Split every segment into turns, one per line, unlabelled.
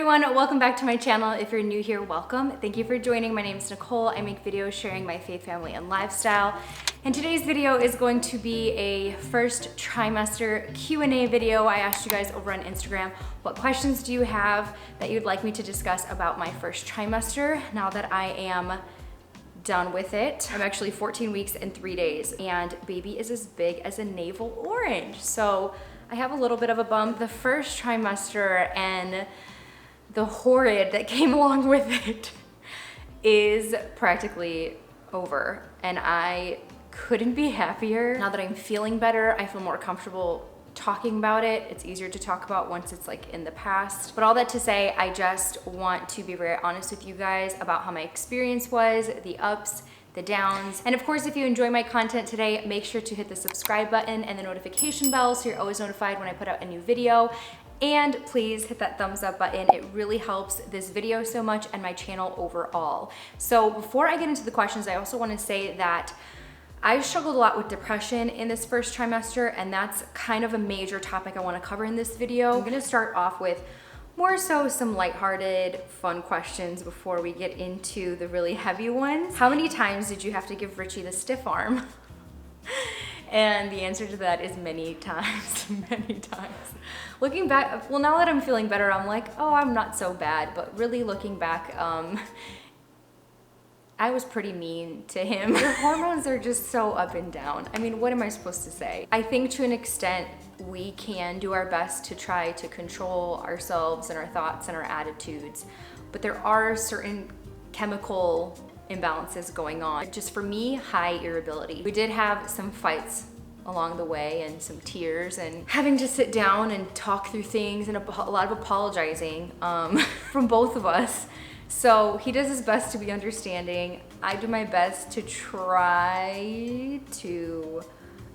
everyone, welcome back to my channel. If you're new here, welcome. Thank you for joining. My name is Nicole. I make videos sharing my faith, family, and lifestyle. And today's video is going to be a first trimester Q&A video. I asked you guys over on Instagram, what questions do you have that you'd like me to discuss about my first trimester now that I am done with it. I'm actually 14 weeks and 3 days, and baby is as big as a navel orange. So I have a little bit of a bump. The first trimester and the horrid that came along with it is practically over, and I couldn't be happier. Now that I'm feeling better, I feel more comfortable talking about it. It's easier to talk about once it's like in the past. But all that to say, I just want to be very honest with you guys about how my experience was, the ups, the downs. And of course, if you enjoy my content today, make sure to hit the subscribe button and the notification bell so you're always notified when I put out a new video. And please hit that thumbs up button. It really helps this video so much and my channel overall. So before I get into the questions, I also want to say that I struggled a lot with depression in this first trimester, and that's kind of a major topic I want to cover in this video. I'm going to start off with more so some lighthearted, fun questions before we get into the really heavy ones. How many times did you have to give Richie the stiff arm? And the answer to that is many times, many times. Looking back, well, now that I'm feeling better, I'm like, oh, I'm not so bad. But really looking back, I was pretty mean to him. Your hormones are just so up and down. I mean, what am I supposed to say? I think to an extent, we can do our best to try to control ourselves and our thoughts and our attitudes, but there are certain chemical imbalances going on. Just for me, high irritability. We did have some fights along the way and some tears and having to sit down and talk through things and a lot of apologizing from both of us. So he does his best to be understanding. I do my best to try to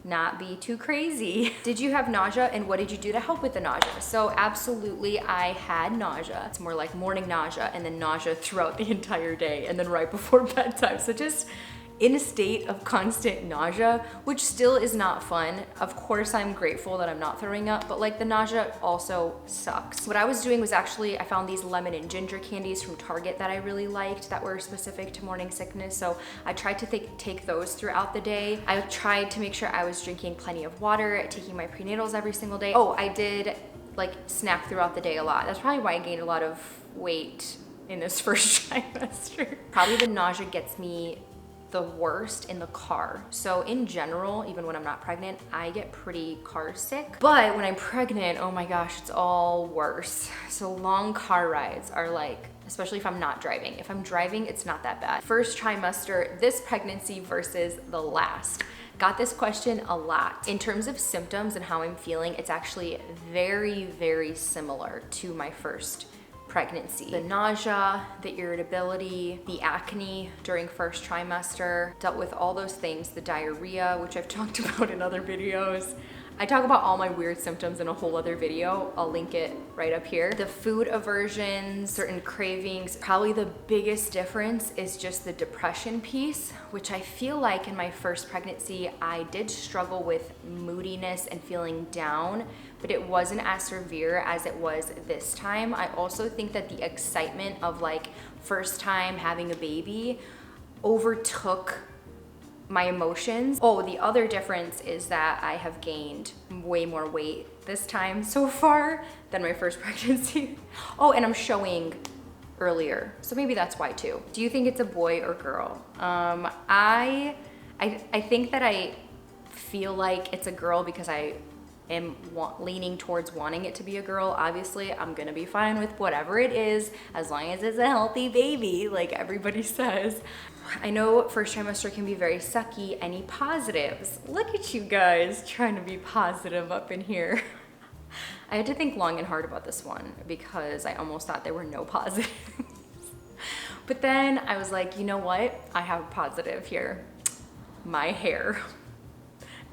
not be too crazy. Did you have nausea, and what did you do to help with the nausea? So absolutely, I had nausea. It's more like morning nausea and then nausea throughout the entire day and then right before bedtime. So just in a state of constant nausea, which still is not fun. Of course, I'm grateful that I'm not throwing up, but like the nausea also sucks. What I was doing was actually, I found these lemon and ginger candies from Target that I really liked that were specific to morning sickness. So I tried to take those throughout the day. I tried to make sure I was drinking plenty of water, taking my prenatals every single day. Oh, I did like snack throughout the day a lot. That's probably why I gained a lot of weight in this first trimester. Probably the nausea gets me the worst in the car. So in general, even when I'm not pregnant, I get pretty car sick. But when I'm pregnant, oh my gosh, it's all worse. So long car rides are like, especially if I'm not driving. If I'm driving, it's not that bad. First trimester, this pregnancy versus the last. Got this question a lot. In terms of symptoms and how I'm feeling, it's actually very, very similar to my first pregnancy. The nausea, the irritability, the acne during first trimester, dealt with all those things, the diarrhea, which I've talked about in other videos. I talk about all my weird symptoms in a whole other video. I'll link it right up here. The food aversions, certain cravings. Probably the biggest difference is just the depression piece, which I feel like in my first pregnancy, I did struggle with moodiness and feeling down, but it wasn't as severe as it was this time. I also think that the excitement of like first time having a baby overtook my emotions. Oh, the other difference is that I have gained way more weight this time so far than my first pregnancy. Oh, and I'm showing earlier, so maybe that's why too. Do you think it's a boy or girl? I think that I feel like it's a girl because I am leaning towards wanting it to be a girl. Obviously, I'm gonna be fine with whatever it is as long as it's a healthy baby, like everybody says. I know first trimester can be very sucky. Any positives? Look at you guys trying to be positive up in here. I had to think long and hard about this one because I almost thought there were no positives. But then I was like, you know what? I have a positive here. My hair.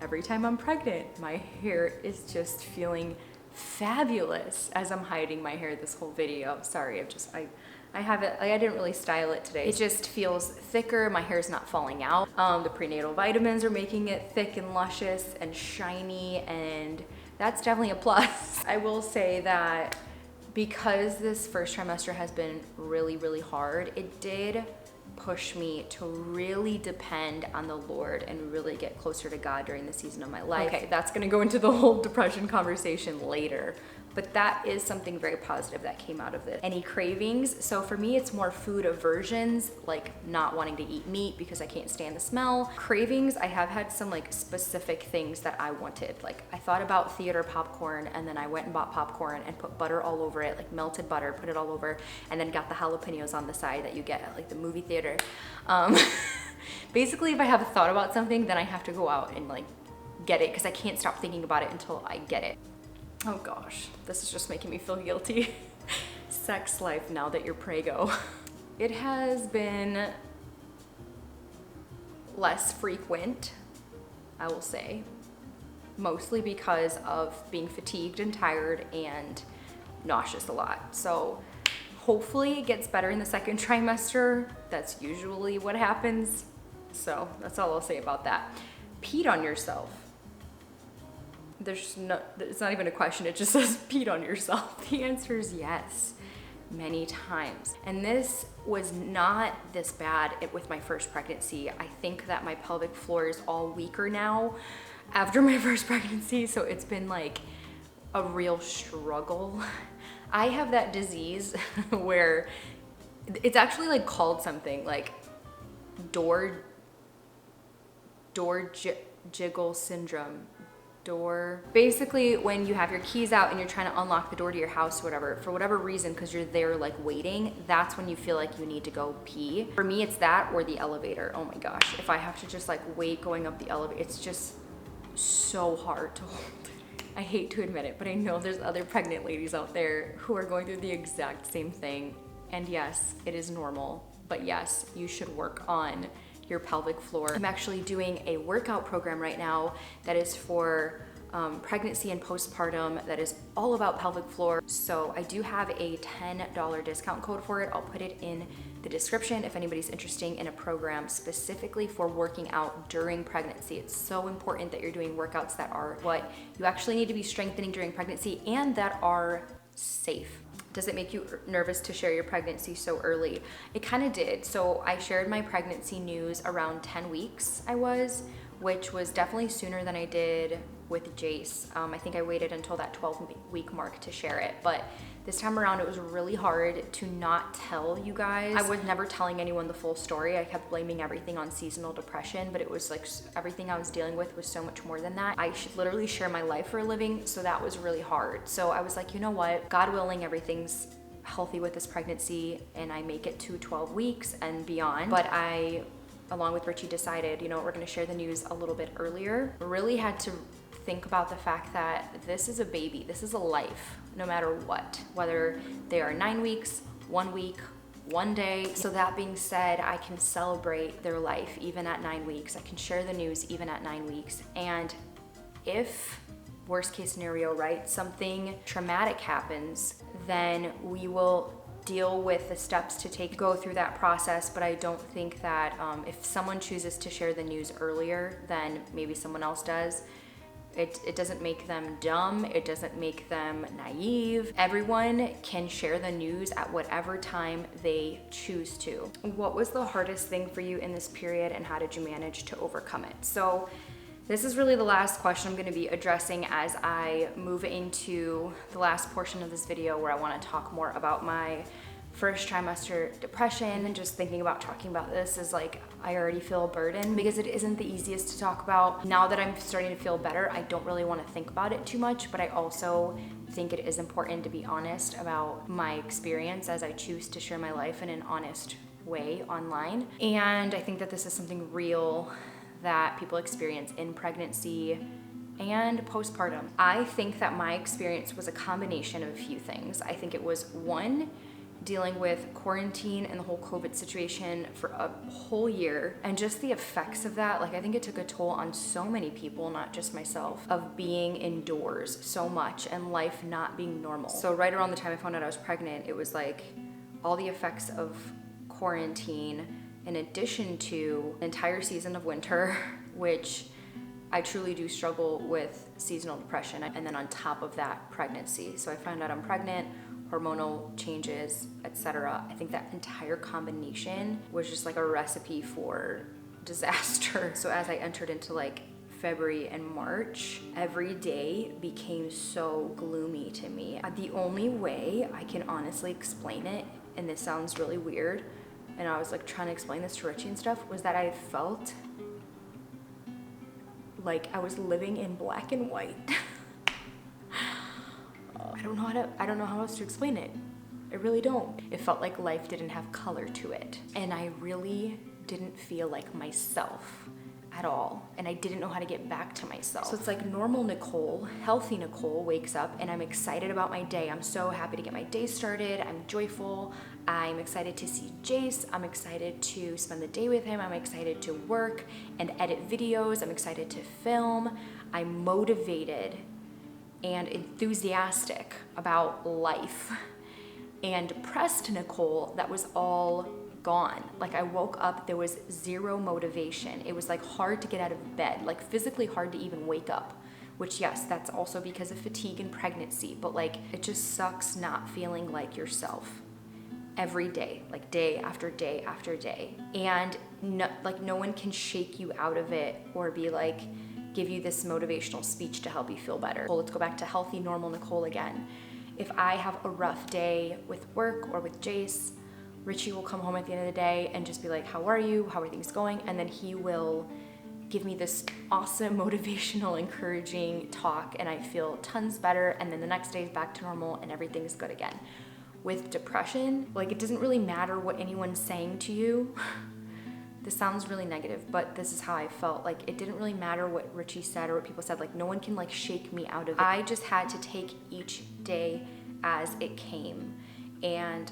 Every time I'm pregnant, my hair is just feeling fabulous as I'm hiding my hair this whole video. Sorry, I have it, I didn't really style it today. It just feels thicker, my hair's not falling out. The prenatal vitamins are making it thick and luscious and shiny, and that's definitely a plus. I will say that because this first trimester has been really, really hard, it did push me to really depend on the Lord and really get closer to God during the season of my life. Okay, that's gonna go into the whole depression conversation later, but that is something very positive that came out of this. Any cravings? So for me, it's more food aversions, like not wanting to eat meat because I can't stand the smell. Cravings, I have had some like specific things that I wanted. Like I thought about theater popcorn, and then I went and bought popcorn and put butter all over it, like melted butter, put it all over, and then got the jalapenos on the side that you get at like the movie theater. Basically, if I have a thought about something, then I have to go out and like get it because I can't stop thinking about it until I get it. Oh gosh, this is just making me feel guilty. Sex life now that you're prego. It has been less frequent, I will say, mostly because of being fatigued and tired and nauseous a lot. So hopefully it gets better in the second trimester. That's usually what happens. So that's all I'll say about that. Peed on yourself. It's not even a question, it just says peed on yourself. The answer is yes, many times. And this was not this bad with my first pregnancy. I think that my pelvic floor is all weaker now after my first pregnancy, so it's been like a real struggle. I have that disease where it's actually like called something like door jiggle syndrome. Basically when you have your keys out and you're trying to unlock the door to your house or whatever, for whatever reason, because you're there like waiting, that's when you feel like you need to go pee. For me, it's that or the elevator. Oh my gosh, if I have to just like wait going up the elevator, it's just so hard to hold. I hate to admit it, but I know there's other pregnant ladies out there who are going through the exact same thing. And yes, it is normal, but yes, you should work on your pelvic floor. I'm actually doing a workout program right now that is for pregnancy and postpartum that is all about pelvic floor. So I do have a $10 discount code for it. I'll put it in the description if anybody's interested in a program specifically for working out during pregnancy. It's so important that you're doing workouts that are what you actually need to be strengthening during pregnancy and that are safe. Does it make you nervous to share your pregnancy so early? It kind of did. So I shared my pregnancy news around 10 weeks which was definitely sooner than I did with Jace. I think I waited until that 12-week mark to share it. But this time around, it was really hard to not tell you guys. I was never telling anyone the full story. I kept blaming everything on seasonal depression, but it was like everything I was dealing with was so much more than that. I should literally share my life for a living, so that was really hard. So I was like, you know what? God willing, everything's healthy with this pregnancy and I make it to 12 weeks and beyond. But I, along with Richie, decided, you know, we're gonna share the news a little bit earlier. Really had to think about the fact that this is a baby, this is a life, no matter what, whether they are 9 weeks, 1 week, 1 day. So that being said, I can celebrate their life even at 9 weeks. I can share the news even at 9 weeks. And if, worst case scenario, right, something traumatic happens, then we will deal with the steps to take, go through that process. But I don't think that if someone chooses to share the news earlier than maybe someone else does, it doesn't make them dumb, it doesn't make them naive. Everyone can share the news at whatever time they choose to. What was the hardest thing for you in this period and how did you manage to overcome it? So this is really the last question I'm gonna be addressing as I move into the last portion of this video where I wanna talk more about my first trimester depression. And just thinking about talking about this is like, I already feel a burden because it isn't the easiest to talk about. Now that I'm starting to feel better, I don't really want to think about it too much, but I also think it is important to be honest about my experience as I choose to share my life in an honest way online. And I think that this is something real that people experience in pregnancy and postpartum. I think that my experience was a combination of a few things. I think it was one, dealing with quarantine and the whole COVID situation for a whole year and just the effects of that. Like, I think it took a toll on so many people, not just myself, of being indoors so much and life not being normal. So right around the time I found out I was pregnant, it was like all the effects of quarantine in addition to an entire season of winter, which I truly do struggle with seasonal depression. And then on top of that, pregnancy. So I found out I'm pregnant, hormonal changes, etc. I think that entire combination was just like a recipe for disaster. So as I entered into like February and March, every day became so gloomy to me. The only way I can honestly explain it, and this sounds really weird, and I was like trying to explain this to Richie and stuff, was that I felt like I was living in black and white. I don't know how else to explain it. I really don't. It felt like life didn't have color to it. And I really didn't feel like myself at all. And I didn't know how to get back to myself. So it's like normal Nicole, healthy Nicole wakes up and I'm excited about my day. I'm so happy to get my day started. I'm joyful. I'm excited to see Jace. I'm excited to spend the day with him. I'm excited to work and edit videos. I'm excited to film. I'm motivated and enthusiastic about life. And depressed Nicole, that was all gone. Like I woke up, there was zero motivation. It was like hard to get out of bed, like physically hard to even wake up, which yes, that's also because of fatigue and pregnancy, but like it just sucks not feeling like yourself every day, like day after day after day. And no one can shake you out of it or be like, give you this motivational speech to help you feel better. Well, let's go back to healthy, normal Nicole again. If I have a rough day with work or with Jace, Richie will come home at the end of the day and just be like, how are you? How are things going? And then he will give me this awesome, motivational, encouraging talk and I feel tons better. And then the next day is back to normal and everything's good again. With depression, like it doesn't really matter what anyone's saying to you. This sounds really negative, but this is how I felt. Like it didn't really matter what Richie said or what people said. Like no one can like shake me out of it. I just had to take each day as it came and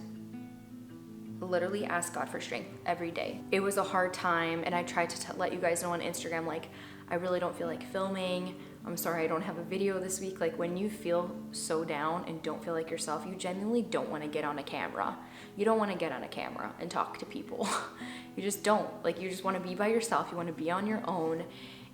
literally ask God for strength every day. It was a hard time and I tried to let you guys know on Instagram, like I really don't feel like filming. I'm sorry I don't have a video this week. Like when you feel so down and don't feel like yourself, you genuinely don't want to get on a camera. You don't want to get on a camera and talk to people. You just don't. Like you just want to be by yourself. You want to be on your own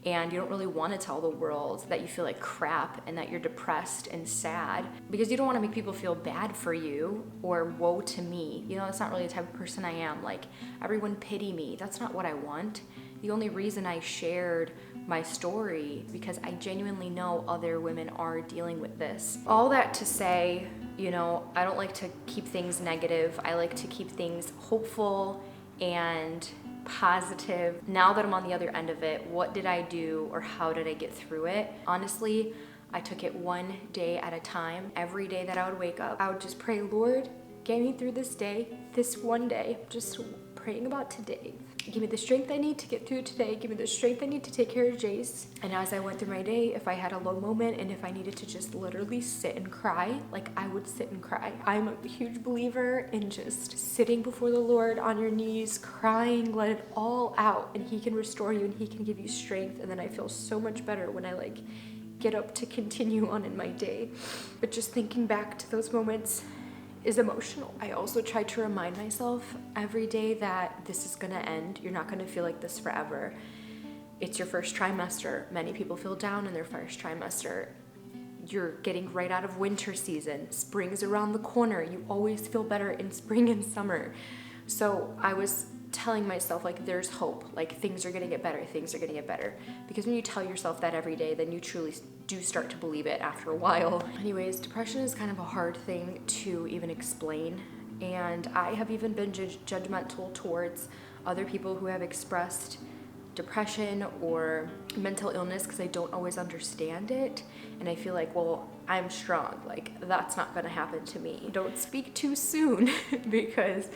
and you don't really want to tell the world that you feel like crap and that you're depressed and sad because you don't want to make people feel bad for you or woe to me. You know, that's not really the type of person I am. Like everyone pity me. That's not what I want. The only reason I shared my story because I genuinely know other women are dealing with this. All that to say, you know, I don't like to keep things negative. I like to keep things hopeful and positive. Now that I'm on the other end of it, what did I do or how did I get through it? Honestly, I took it one day at a time. Every day that I would wake up, I would just pray, Lord, get me through this day, this one day, just praying about today. Give me the strength I need to get through today. Give me the strength I need to take care of Jace. And as I went through my day, if I had a low moment and if I needed to just literally sit and cry, like I would sit and cry. I'm a huge believer in just sitting before the Lord on your knees, crying, let it all out, and He can restore you and He can give you strength. And then I feel so much better when I like get up to continue on in my day. But just thinking back to those moments is emotional. I also try to remind myself every day that this is gonna end. You're not gonna feel like this forever. It's your first trimester. Many people feel down in their first trimester. You're getting right out of winter season. Spring's around the corner. You always feel better in spring and summer. So I was telling myself like there's hope, like things are gonna get better, things are gonna get better. Because when you tell yourself that every day, then you truly do start to believe it after a while. Anyways, depression is kind of a hard thing to even explain. And I have even been judgmental towards other people who have expressed depression or mental illness because I don't always understand it. And I feel like, well, I'm strong, like that's not gonna happen to me. Don't speak too soon because,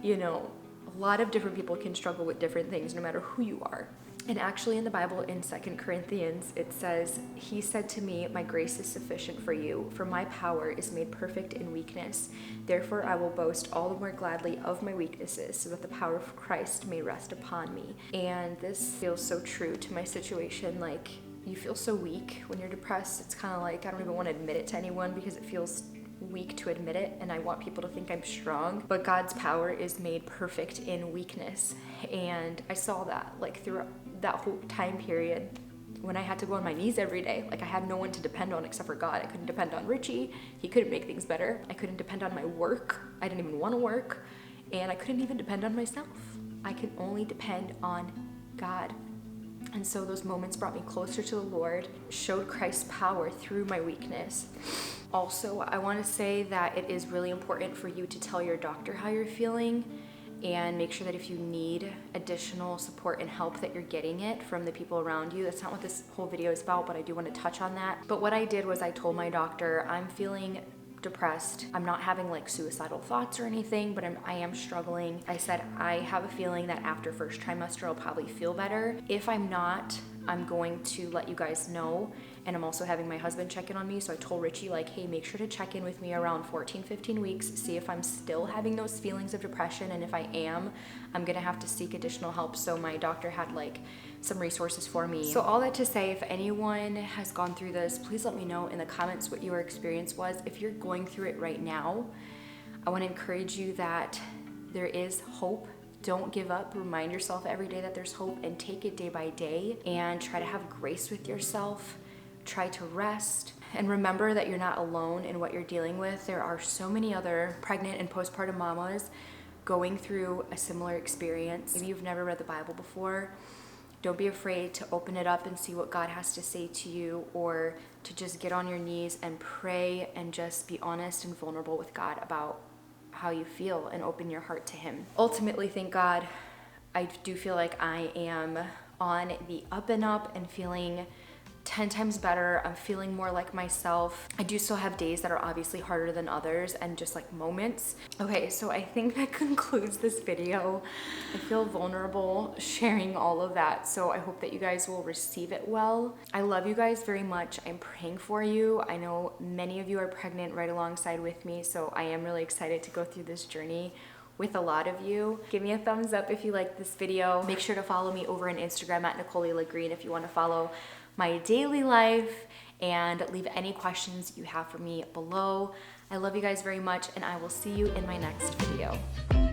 you know, a lot of different people can struggle with different things no matter who you are. And actually in the Bible in 2 Corinthians, it says, He said to me, my grace is sufficient for you, for my power is made perfect in weakness. Therefore I will boast all the more gladly of my weaknesses, so that the power of Christ may rest upon me. And this feels so true to my situation. Like, you feel so weak when you're depressed. It's kind of like, I don't even want to admit it to anyone because it feels weak to admit it, and I want people to think I'm strong, but God's power is made perfect in weakness. And I saw that like throughout that whole time period. when I had to go on my knees every day. Like I had no one to depend on except for God. I couldn't depend on Richie. He couldn't make things better. I couldn't depend on my work. I didn't even want to work. And I couldn't even depend on myself. I could only depend on God. And so those moments brought me closer to the Lord, showed Christ's power through my weakness. Also, I want to say that it is really important for you to tell your doctor how you're feeling, and make sure that if you need additional support and help that you're getting it from the people around you. That's not what this whole video is about, but I do want to touch on that. But what I did was I told my doctor, I'm feeling depressed. I'm not having like suicidal thoughts or anything, but I am struggling. I said, I have a feeling that after first trimester, I'll probably feel better. If I'm not, I'm going to let you guys know. And I'm also having my husband check in on me. So I told Richie like, hey, make sure to check in with me around 14, 15 weeks, see if I'm still having those feelings of depression. And if I am, I'm gonna have to seek additional help. So my doctor had like some resources for me. So all that to say, if anyone has gone through this, please let me know in the comments what your experience was. If you're going through it right now, I wanna encourage you that there is hope. Don't give up. Remind yourself every day that there's hope, and take it day by day, and try to have grace with yourself. Try to rest, and remember that you're not alone in what you're dealing with. There are so many other pregnant and postpartum mamas going through a similar experience. Maybe you've never read the Bible before. Don't be afraid to open it up and see what God has to say to you, or to just get on your knees and pray and just be honest and vulnerable with God about how you feel, and open your heart to Him. Ultimately, thank God, I do feel like I am on the up and up and feeling 10 times better. I'm feeling more like myself. I do still have days that are obviously harder than others, and just like moments. Okay, so I think that concludes this video. I feel vulnerable sharing all of that, so I hope that you guys will receive it well. I love you guys very much. I'm praying for you. I know many of you are pregnant right alongside with me, so I am really excited to go through this journey with a lot of you. Give me a thumbs up if you like this video. Make sure to follow me over on Instagram at NICOLEG if you want to follow my daily life, and leave any questions you have for me below. I love you guys very much, and I will see you in my next video.